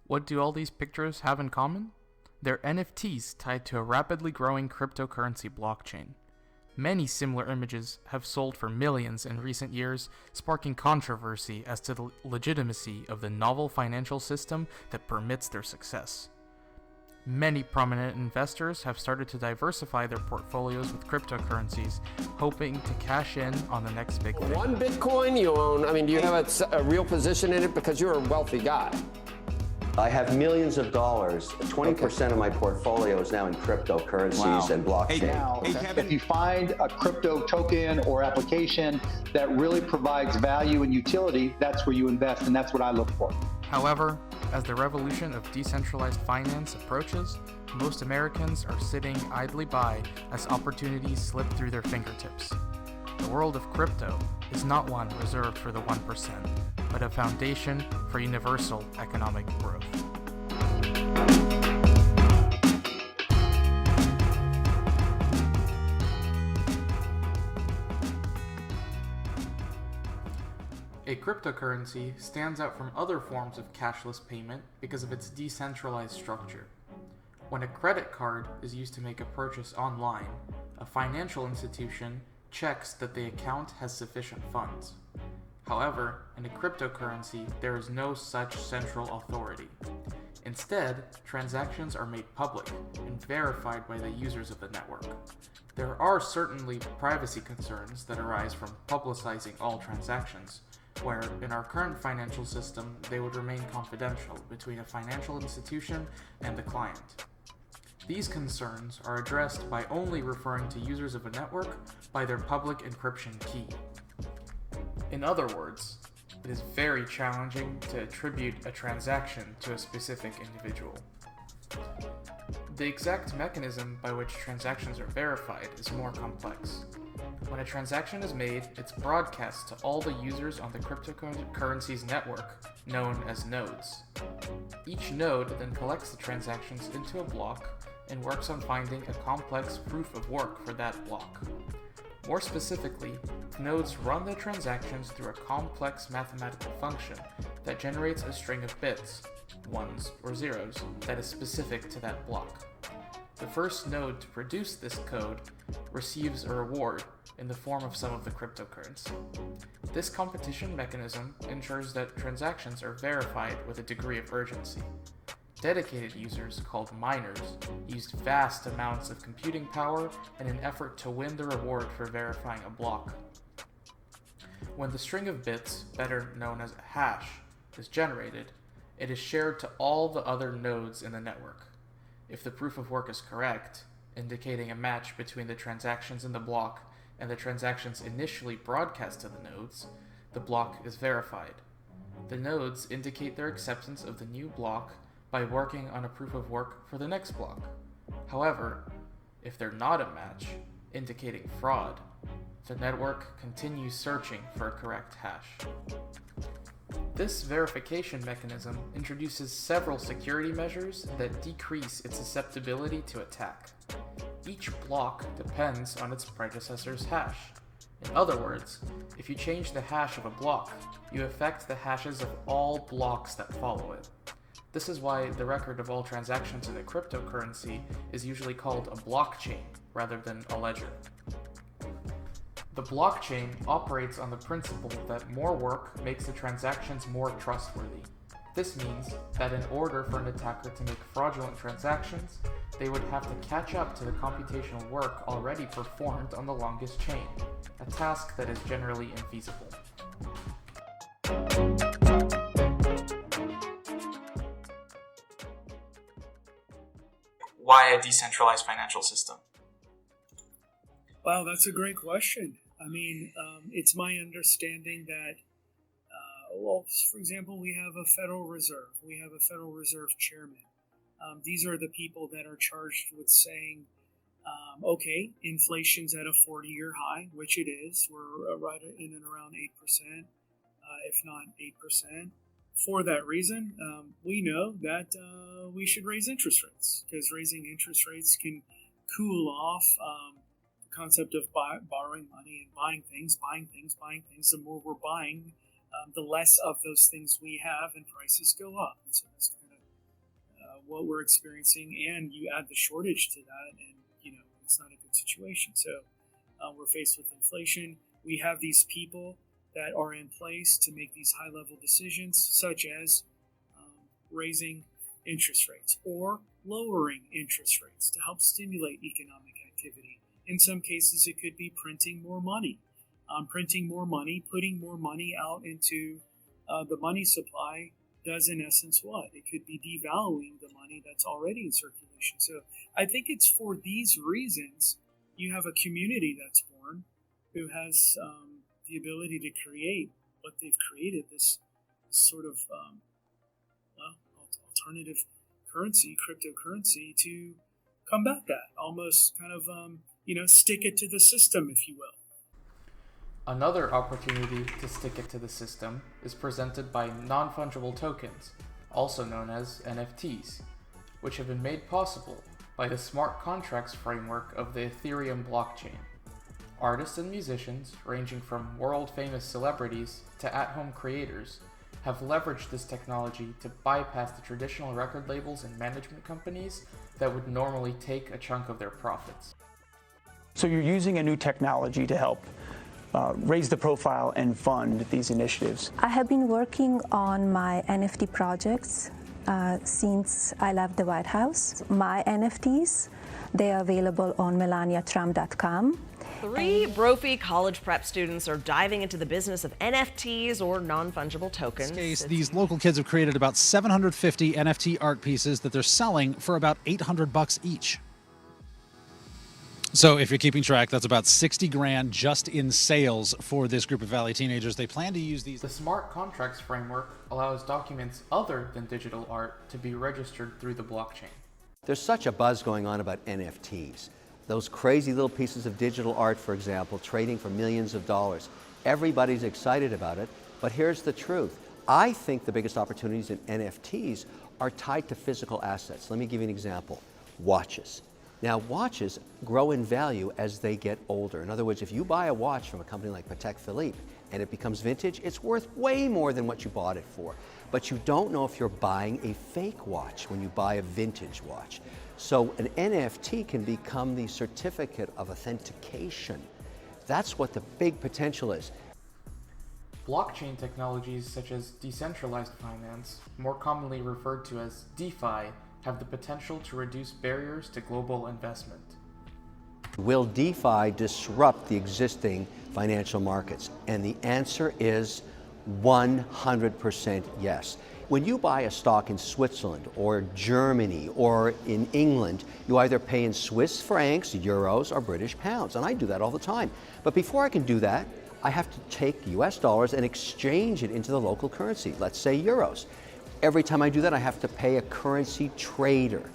What do all these pictures have in common? They're NFTs tied to a rapidly growing cryptocurrency blockchain. Many similar images have sold for millions in recent years, sparking controversy as to the legitimacy of the novel financial system that permits their success. Many prominent investors have started to diversify their portfolios with cryptocurrencies, hoping to cash in on the next big thing. One Bitcoin you own, do you have a real position in it because you're a wealthy guy? I have millions of dollars. 20% of my portfolio is now in cryptocurrencies and blockchain. If you find a crypto token or application that really provides value and utility, that's where you invest, and that's what I look for. However, as the revolution of decentralized finance approaches, most Americans are sitting idly by as opportunities slip through their fingertips. The world of crypto is not one reserved for the 1%, but a foundation for universal economic growth. A cryptocurrency stands out from other forms of cashless payment because of its decentralized structure. When a credit card is used to make a purchase online, a financial institution checks that the account has sufficient funds. However, in a cryptocurrency, there is no such central authority. Instead, transactions are made public and verified by the users of the network. There are certainly privacy concerns that arise from publicizing all transactions, where in our current financial system, they would remain confidential between a financial institution and the client. These concerns are addressed by only referring to users of a network by their public encryption key. In other words, it is very challenging to attribute a transaction to a specific individual. The exact mechanism by which transactions are verified is more complex. When a transaction is made, it's broadcast to all the users on the cryptocurrency's network, known as nodes. Each node then collects the transactions into a block and works on finding a complex proof of work for that block. More specifically, nodes run the transactions through a complex mathematical function that generates a string of bits, ones or zeros, that is specific to that block. The first node to produce this code receives a reward in the form of some of the cryptocurrency. This competition mechanism ensures that transactions are verified with a degree of urgency. Dedicated users, called miners, used vast amounts of computing power in an effort to win the reward for verifying a block. When the string of bits, better known as a hash, is generated, it is shared to all the other nodes in the network. If the proof of work is correct, indicating a match between the transactions in the block and the transactions initially broadcast to the nodes, the block is verified. The nodes indicate their acceptance of the new block by working on a proof of work for the next block. However, if they're not a match, indicating fraud, the network continues searching for a correct hash. This verification mechanism introduces several security measures that decrease its susceptibility to attack. Each block depends on its predecessor's hash. In other words, if you change the hash of a block, you affect the hashes of all blocks that follow it. This is why the record of all transactions in a cryptocurrency is usually called a blockchain rather than a ledger. The blockchain operates on the principle that more work makes the transactions more trustworthy. This means that in order for an attacker to make fraudulent transactions, they would have to catch up to the computational work already performed on the longest chain, a task that is generally infeasible. Why a decentralized financial system? Wow, that's a great question. It's my understanding that, for example, we have a Federal Reserve. We have a Federal Reserve chairman. These are the people that are charged with saying, okay, inflation's at a 40-year high, which it is. We're right in and around 8%, if not 8%. For that reason, we know that we should raise interest rates, because raising interest rates can cool off the concept of borrowing money and buying things. The more we're buying, the less of those things we have, and prices go up. And so that's kind of what we're experiencing, and you add the shortage to that, and it's not a good situation. So we're faced with inflation. We have these people that are in place to make these high-level decisions, such as raising interest rates or lowering interest rates to help stimulate economic activity. In some cases, it could be printing more money. Printing more money, putting more money out into the money supply does in essence what? It could be devaluing the money that's already in circulation. So I think it's for these reasons you have a community that's born who has the ability to create what they've created, this sort of alternative currency, cryptocurrency, to combat that, almost kind of stick it to the system, if you will. Another opportunity to stick it to the system is presented by non-fungible tokens, also known as NFTs, which have been made possible by the smart contracts framework of the Ethereum blockchain. Artists and musicians, ranging from world-famous celebrities to at-home creators, have leveraged this technology to bypass the traditional record labels and management companies that would normally take a chunk of their profits. So you're using a new technology to help raise the profile and fund these initiatives. I have been working on my NFT projects since I left the White House. My NFTs, they are available on melaniatrump.com. 3 Brophy college prep students are diving into the business of NFTs, or non-fungible tokens. In this case, these local kids have created about 750 NFT art pieces that they're selling for about $800 each. So if you're keeping track, that's about 60 grand just in sales for this group of Valley teenagers. They plan to use these. The smart contracts framework allows documents other than digital art to be registered through the blockchain. There's such a buzz going on about NFTs. Those crazy little pieces of digital art, for example, trading for millions of dollars. Everybody's excited about it, but here's the truth. I think the biggest opportunities in NFTs are tied to physical assets. Let me give you an example. Watches. Now, watches grow in value as they get older. In other words, if you buy a watch from a company like Patek Philippe and it becomes vintage, it's worth way more than what you bought it for. But you don't know if you're buying a fake watch when you buy a vintage watch. So an NFT can become the certificate of authentication. That's what the big potential is. Blockchain technologies such as decentralized finance, more commonly referred to as DeFi, have the potential to reduce barriers to global investment. Will DeFi disrupt the existing financial markets? And the answer is 100% yes. When you buy a stock in Switzerland or Germany or in England, you either pay in Swiss francs, euros, or British pounds. And I do that all the time. But before I can do that, I have to take US dollars and exchange it into the local currency, let's say euros. Every time I do that, I have to pay a currency trader.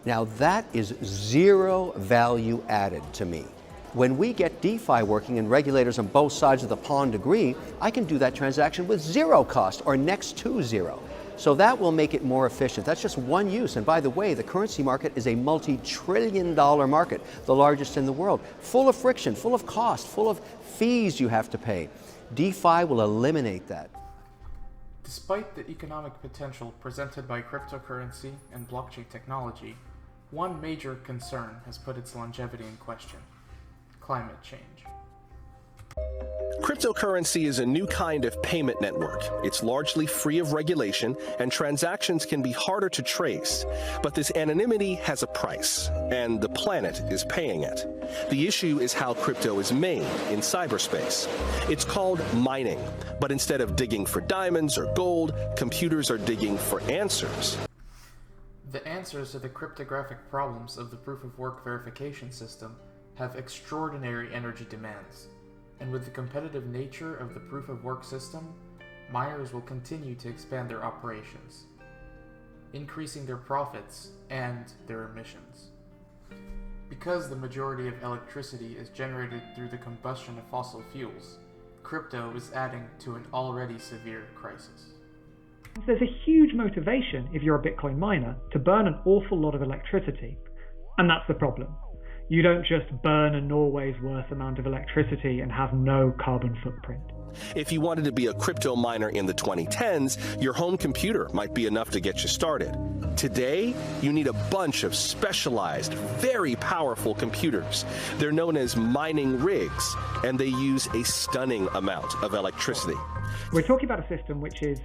Now that is zero value added to me. When we get DeFi working and regulators on both sides of the pond agree, I can do that transaction with zero cost or next to zero. So that will make it more efficient. That's just one use. And by the way, the currency market is a multi-trillion-dollar market, the largest in the world, full of friction, full of cost, full of fees you have to pay. DeFi will eliminate that. Despite the economic potential presented by cryptocurrency and blockchain technology, one major concern has put its longevity in question: climate change. Cryptocurrency is a new kind of payment network. It's largely free of regulation, and transactions can be harder to trace. But this anonymity has a price, and the planet is paying it. The issue is how crypto is made in cyberspace. It's called mining, but instead of digging for diamonds or gold, computers are digging for answers. The answers to the cryptographic problems of the proof-of-work verification system have extraordinary energy demands. And with the competitive nature of the proof-of-work system, miners will continue to expand their operations, increasing their profits and their emissions. Because the majority of electricity is generated through the combustion of fossil fuels, crypto is adding to an already severe crisis. There's a huge motivation, if you're a Bitcoin miner, to burn an awful lot of electricity. And that's the problem. You don't just burn a Norway's worth amount of electricity and have no carbon footprint. If you wanted to be a crypto miner in the 2010s, your home computer might be enough to get you started. Today, you need a bunch of specialized, very powerful computers. They're known as mining rigs, and they use a stunning amount of electricity. We're talking about a system which is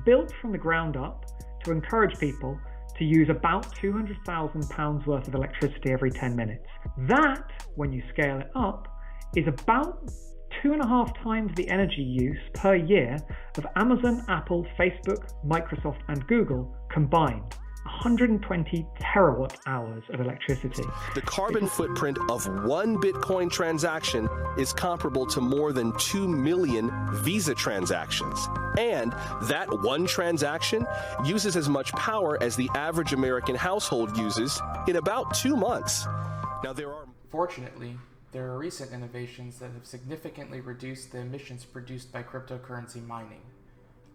built from the ground up to encourage people to use about £200,000 worth of electricity every 10 minutes. That, when you scale it up, is about 2.5 times the energy use per year of Amazon, Apple, Facebook, Microsoft, and Google combined. 120 terawatt hours of electricity. The carbon footprint of one Bitcoin transaction is comparable to more than 2 million Visa transactions. And that one transaction uses as much power as the average American household uses in about 2 months. Now, Fortunately, there are recent innovations that have significantly reduced the emissions produced by cryptocurrency mining.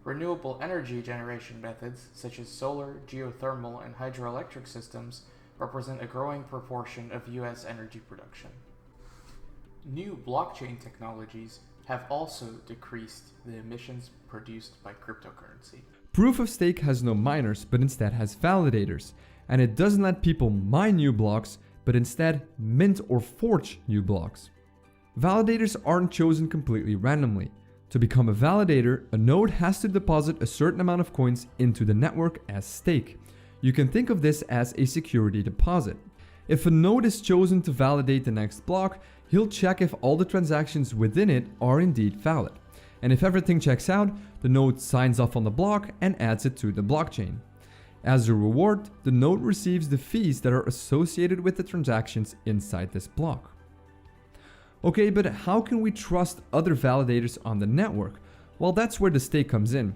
Renewable energy generation methods, such as solar, geothermal, and hydroelectric systems, represent a growing proportion of U.S. energy production. New blockchain technologies have also decreased the emissions produced by cryptocurrency. Proof of stake has no miners, but instead has validators, and it doesn't let people mine new blocks, but instead mint or forge new blocks. Validators aren't chosen completely randomly. To become a validator, a node has to deposit a certain amount of coins into the network as stake. You can think of this as a security deposit. If a node is chosen to validate the next block, he'll check if all the transactions within it are indeed valid. And if everything checks out, the node signs off on the block and adds it to the blockchain. As a reward, the node receives the fees that are associated with the transactions inside this block. Okay, but how can we trust other validators on the network? Well, that's where the stake comes in.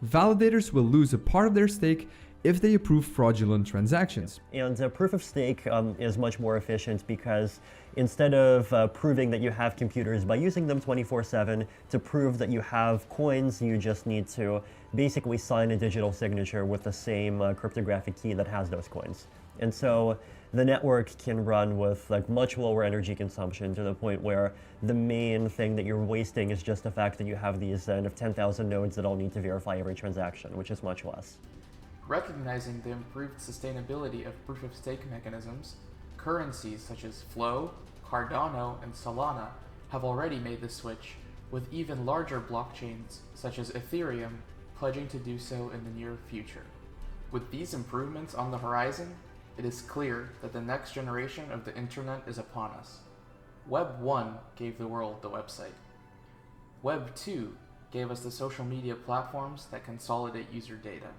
Validators will lose a part of their stake if they approve fraudulent transactions. And proof of stake is much more efficient because instead of proving that you have computers by using them 24/7, to prove that you have coins, you just need to basically sign a digital signature with the same cryptographic key that has those coins. And so the network can run with much lower energy consumption to the point where the main thing that you're wasting is just the fact that you have these 10,000 nodes that all need to verify every transaction, which is much less. Recognizing the improved sustainability of proof-of-stake mechanisms, currencies such as Flow, Cardano, and Solana have already made the switch, with even larger blockchains such as Ethereum pledging to do so in the near future. With these improvements on the horizon, it is clear that the next generation of the internet is upon us. Web 1 gave the world the website. Web 2 gave us the social media platforms that consolidate user data.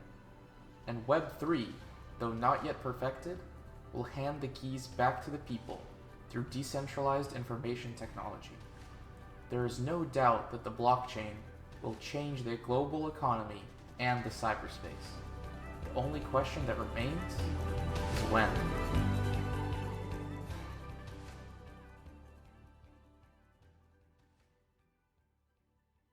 And Web 3, though not yet perfected, will hand the keys back to the people through decentralized information technology. There is no doubt that the blockchain will change the global economy and the cyberspace. The only question that remains is when.